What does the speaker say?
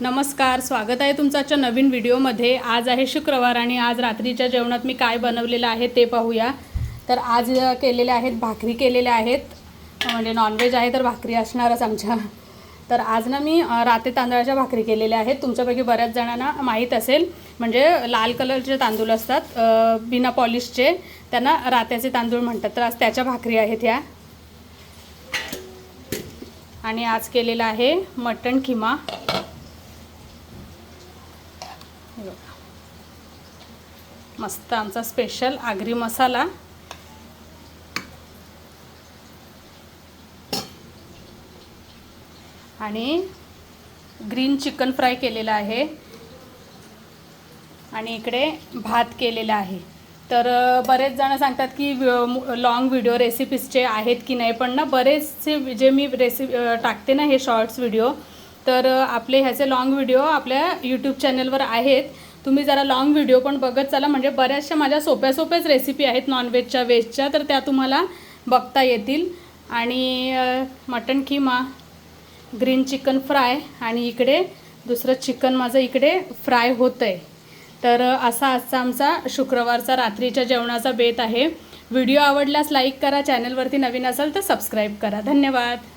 नमस्कार, स्वागत आहे तुमचं आजच्या नवीन व्हिडिओमध्ये। आज आहे शुक्रवार आणि आज रात्रीच्या जेवणात मी काय बनवलेलं आहे ते पाहूया। तर आज केलेल्या आहेत भाकरी केलेल्या आहेत, म्हणजे नॉनव्हेज आहे तर भाकरी असणारच आमच्या। तर आज ना मी राते तांदळाच्या भाकरी केलेल्या आहेत। तुमच्यापैकी बऱ्याच जणांना माहीत असेल, म्हणजे लाल कलरचे तांदूळ असतात बिना पॉलिशचे, त्यांना रात्याचे तांदूळ म्हणतात। तर आज त्याच्या भाकरी आहेत ह्या। आणि आज केलेला आहे मटण किमा। मस्त आमचा स्पेशल आगरी मसाला आणि ग्रीन चिकन फ्राय केलेला आहे आणि इकडे भात केलेला आहे। तर बरेच जण सांगतात की लॉंग व्हिडिओ रेसिपीजचे आहेत की नाही, पण ना बरेचसे जे मी टाकते ना हे शॉर्ट्स व्हिडिओ, तर आपले ह्याचे लॉंग व्हिडिओ आपल्या यूट्यूब चॅनलवर आहेत। तुम्ही जरा लॉंग व्हिडिओ पण बघत चला, म्हणजे बऱ्याचशा माझ्या सोप्याच रेसिपी आहेत नॉनव्हेजच्या व्हेजच्या, तर त्या तुम्हाला बघता येतील। आणि मटण किमा, ग्रीन चिकन फ्राय आणि इकडे दुसरं चिकन माझं इकडे फ्राय होतं आहे। तर असा आजचा आमचा शुक्रवारचा रात्रीच्या जेवणाचा बेत आहे। व्हिडिओ आवडल्यास लाईक करा, चॅनलवरती नवीन असाल तर सबस्क्राईब करा। धन्यवाद।